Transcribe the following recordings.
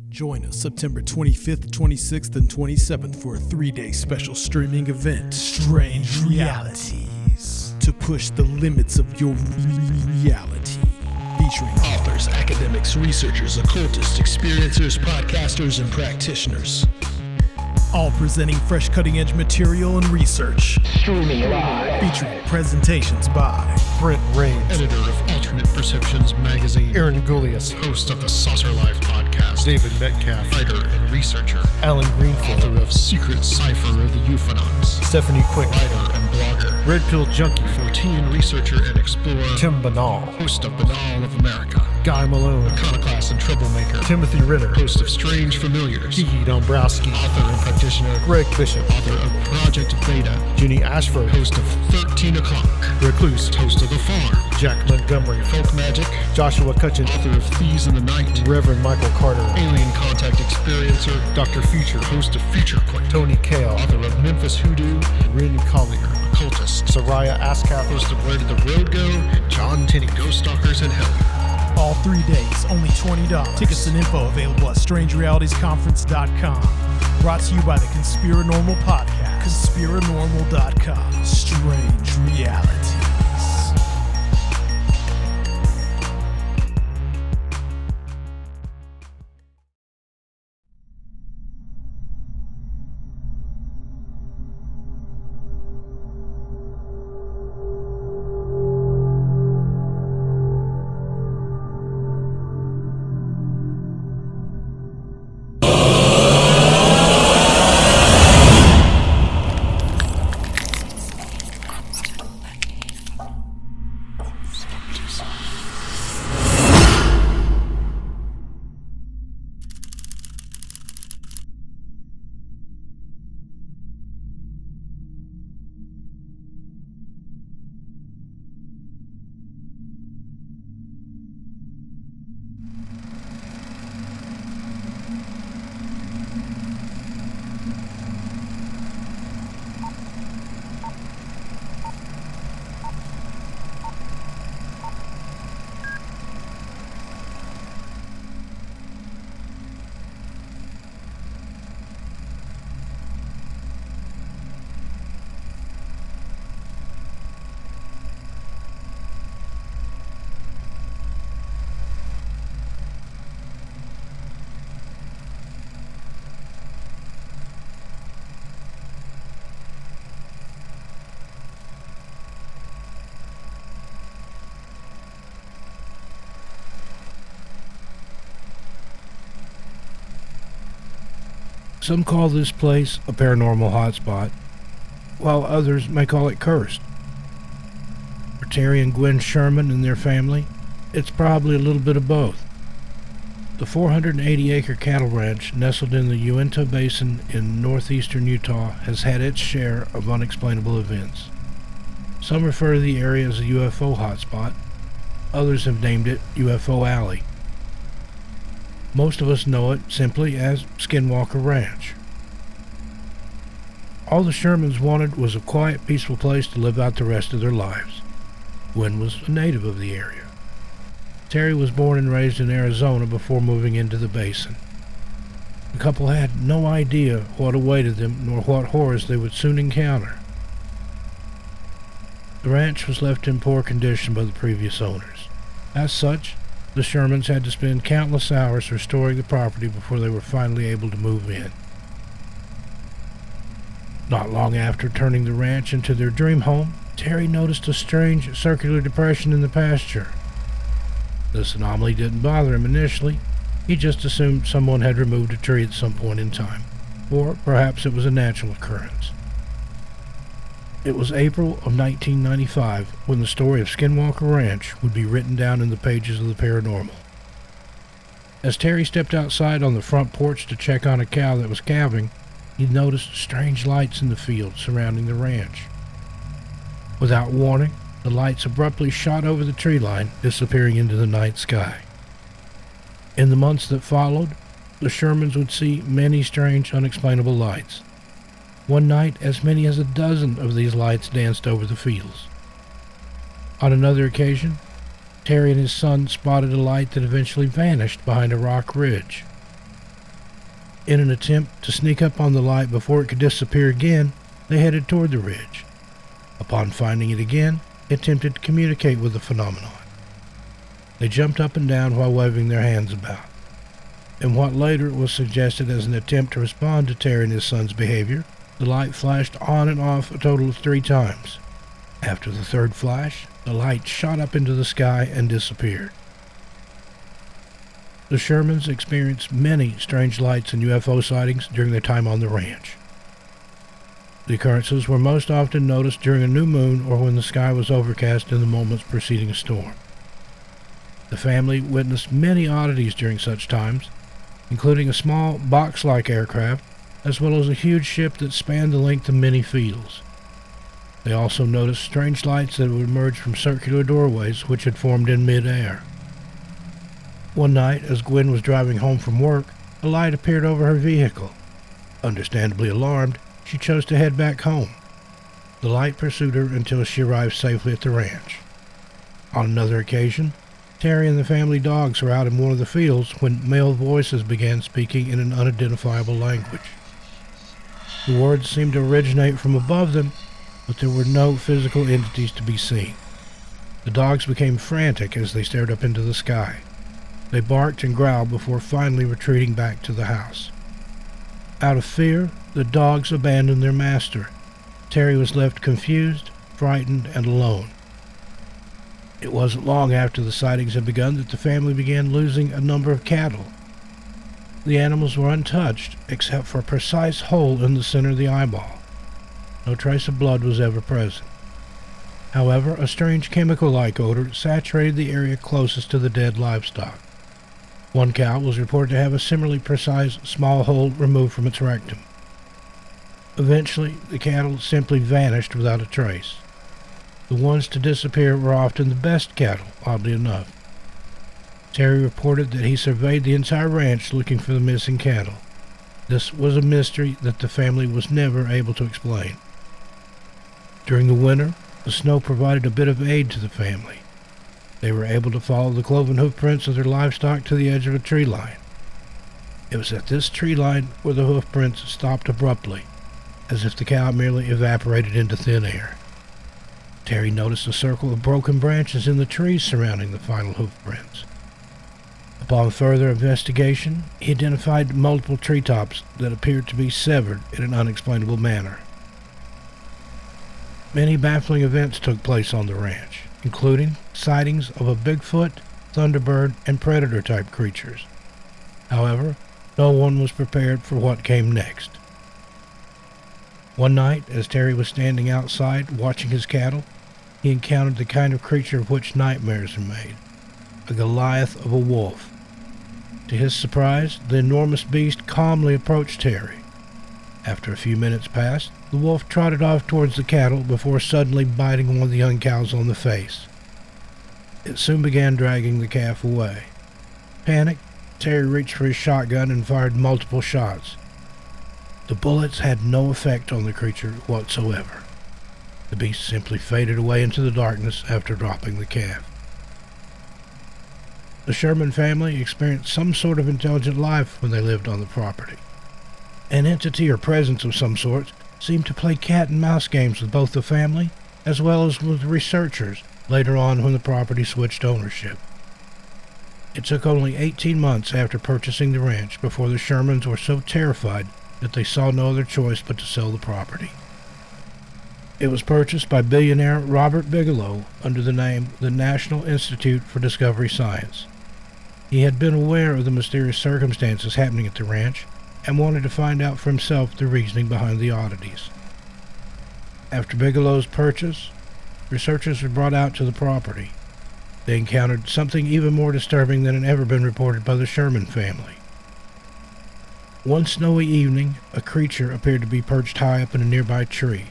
Join us September 25th, 26th, and 27th for a 3-day special streaming event, Strange Realities, to push the limits of your reality. Featuring authors, academics, researchers, occultists, experiencers, podcasters, and practitioners. All presenting fresh cutting-edge material and research. Streaming live. Featuring presentations by Brent Rains, editor of Alternate Perceptions magazine. Aaron GULYAS, host of the Saucer Life podcast. David Metcalf, writer and researcher. Alan Greenfield, author of Secret Cipher of the UFOs. Stephanie Quick, writer and blogger. Red Pill Junkie, Fortean researcher and explorer. Tim Banal, host of Banal of America. Guy Malone, iconoclast and troublemaker. Timothy Ritter, host of Strange Familiars. Kiki Dombrowski, author and practitioner. Greg Bishop, author of Project Beta. Jenny Ashford, host of 13 O'Clock. Recluse, host of The Farm. Jack Montgomery, Folk Magic. Joshua Cutchin, author of Thieves in the Night. Reverend Michael Carter, Alien Contact Experiencer. Dr. Future, host of Future Quake. Tony Kale, author of Memphis Hoodoo. Rin Collier, occultist. Soraya Askath, host of Where Did the Road Go? And John Tinney, Ghost Stalkers in Hell. All 3 days, only $20. Tickets and info available at StrangeRealitiesConference.com. Brought to you by the Conspiranormal Podcast. Conspiranormal.com. Strange Realities. Some call this place a paranormal hotspot, while others may call it cursed. For Terry and Gwen Sherman and their family, it's probably a little bit of both. The 480-acre cattle ranch nestled in the Uintah Basin in northeastern Utah has had its share of unexplainable events. Some refer to the area as a UFO hotspot, others have named it UFO Alley. Most of us know it simply as Skinwalker Ranch. All the Shermans wanted was a quiet, peaceful place to live out the rest of their lives. Gwen was a native of the area. Terry was born and raised in Arizona before moving into the basin. The couple had no idea what awaited them nor what horrors they would soon encounter. The ranch was left in poor condition by the previous owners. As such, the Shermans had to spend countless hours restoring the property before they were finally able to move in. Not long after turning the ranch into their dream home, Terry noticed a strange circular depression in the pasture. This anomaly didn't bother him initially. He just assumed someone had removed a tree at some point in time, or perhaps it was a natural occurrence. It was April of 1995 when the story of Skinwalker Ranch would be written down in the pages of the paranormal. As Terry stepped outside on the front porch to check on a cow that was calving, he noticed strange lights in the field surrounding the ranch. Without warning, the lights abruptly shot over the tree line, disappearing into the night sky. In the months that followed, the Shermans would see many strange, unexplainable lights. One night, as many as a dozen of these lights danced over the fields. On another occasion, Terry and his son spotted a light that eventually vanished behind a rock ridge. In an attempt to sneak up on the light before it could disappear again, they headed toward the ridge. Upon finding it again, they attempted to communicate with the phenomenon. They jumped up and down while waving their hands about. In what later was suggested as an attempt to respond to Terry and his son's behavior, the light flashed on and off a total of 3 times. After the third flash, the light shot up into the sky and disappeared. The Shermans experienced many strange lights and UFO sightings during their time on the ranch. The occurrences were most often noticed during a new moon or when the sky was overcast in the moments preceding a storm. The family witnessed many oddities during such times, including a small box-like aircraft, as well as a huge ship that spanned the length of many fields. They also noticed strange lights that would emerge from circular doorways which had formed in mid-air. One night, as Gwen was driving home from work, a light appeared over her vehicle. Understandably alarmed, she chose to head back home. The light pursued her until she arrived safely at the ranch. On another occasion, Terry and the family dogs were out in one of the fields when male voices began speaking in an unidentifiable language. The words seemed to originate from above them, but there were no physical entities to be seen. The dogs became frantic as they stared up into the sky. They barked and growled before finally retreating back to the house. Out of fear, the dogs abandoned their master. Terry was left confused, frightened, and alone. It wasn't long after the sightings had begun that the family began losing a number of cattle. The animals were untouched, except for a precise hole in the center of the eyeball. No trace of blood was ever present. However, a strange chemical-like odor saturated the area closest to the dead livestock. One cow was reported to have a similarly precise small hole removed from its rectum. Eventually, the cattle simply vanished without a trace. The ones to disappear were often the best cattle, oddly enough. Terry reported that he surveyed the entire ranch looking for the missing cattle. This was a mystery that the family was never able to explain. During the winter, the snow provided a bit of aid to the family. They were able to follow the cloven hoof prints of their livestock to the edge of a tree line. It was at this tree line where the hoof prints stopped abruptly, as if the cow merely evaporated into thin air. Terry noticed a circle of broken branches in the trees surrounding the final hoof prints. Upon further investigation, he identified multiple treetops that appeared to be severed in an unexplainable manner. Many baffling events took place on the ranch, including sightings of a Bigfoot, Thunderbird, and Predator-type creatures. However, no one was prepared for what came next. One night, as Terry was standing outside watching his cattle, he encountered the kind of creature of which nightmares are made, a Goliath of a wolf. To his surprise, the enormous beast calmly approached Terry. After a few minutes passed, the wolf trotted off towards the cattle before suddenly biting one of the young cows on the face. It soon began dragging the calf away. Panicked, Terry reached for his shotgun and fired multiple shots. The bullets had no effect on the creature whatsoever. The beast simply faded away into the darkness after dropping the calf. The Sherman family experienced some sort of intelligent life when they lived on the property. An entity or presence of some sort seemed to play cat and mouse games with both the family as well as with researchers later on when the property switched ownership. It took only 18 months after purchasing the ranch before the Shermans were so terrified that they saw no other choice but to sell the property. It was purchased by billionaire Robert Bigelow under the name the National Institute for Discovery Science. He had been aware of the mysterious circumstances happening at the ranch and wanted to find out for himself the reasoning behind the oddities. After Bigelow's purchase, researchers were brought out to the property. They encountered something even more disturbing than had ever been reported by the Sherman family. One snowy evening, a creature appeared to be perched high up in a nearby tree.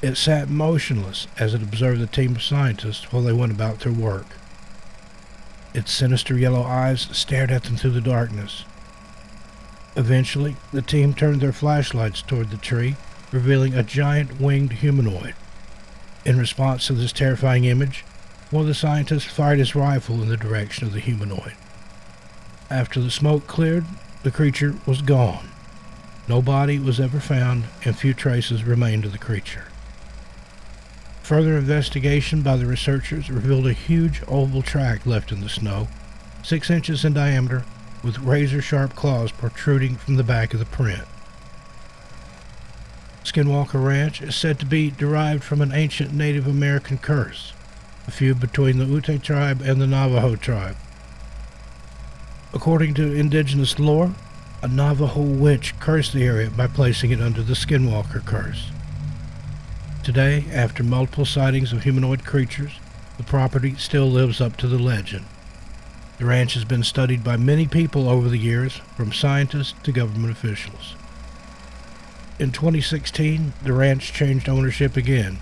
It sat motionless as it observed the team of scientists while they went about their work. Its sinister yellow eyes stared at them through the darkness. Eventually, the team turned their flashlights toward the tree, revealing a giant winged humanoid. In response to this terrifying image, one of the scientists fired his rifle in the direction of the humanoid. After the smoke cleared, the creature was gone. No body was ever found, and few traces remained of the creature. Further investigation by the researchers revealed a huge oval track left in the snow, 6 inches in diameter, with razor-sharp claws protruding from the back of the print. Skinwalker Ranch is said to be derived from an ancient Native American curse, a feud between the Uintah tribe and the Navajo tribe. According to indigenous lore, a Navajo witch cursed the area by placing it under the Skinwalker curse. Today, after multiple sightings of humanoid creatures, the property still lives up to the legend. The ranch has been studied by many people over the years, from scientists to government officials. In 2016, the ranch changed ownership again.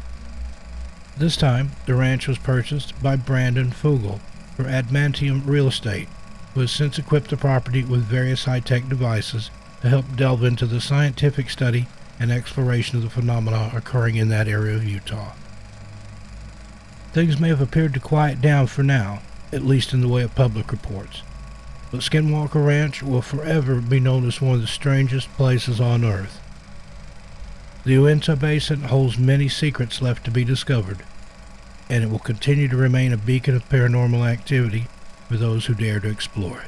This time, the ranch was purchased by Brandon Fugel for Adamantium Real Estate, who has since equipped the property with various high-tech devices to help delve into the scientific study and exploration of the phenomena occurring in that area of Utah. Things may have appeared to quiet down for now, at least in the way of public reports, but Skinwalker Ranch will forever be known as one of the strangest places on Earth. The Uintah Basin holds many secrets left to be discovered, and it will continue to remain a beacon of paranormal activity for those who dare to explore it.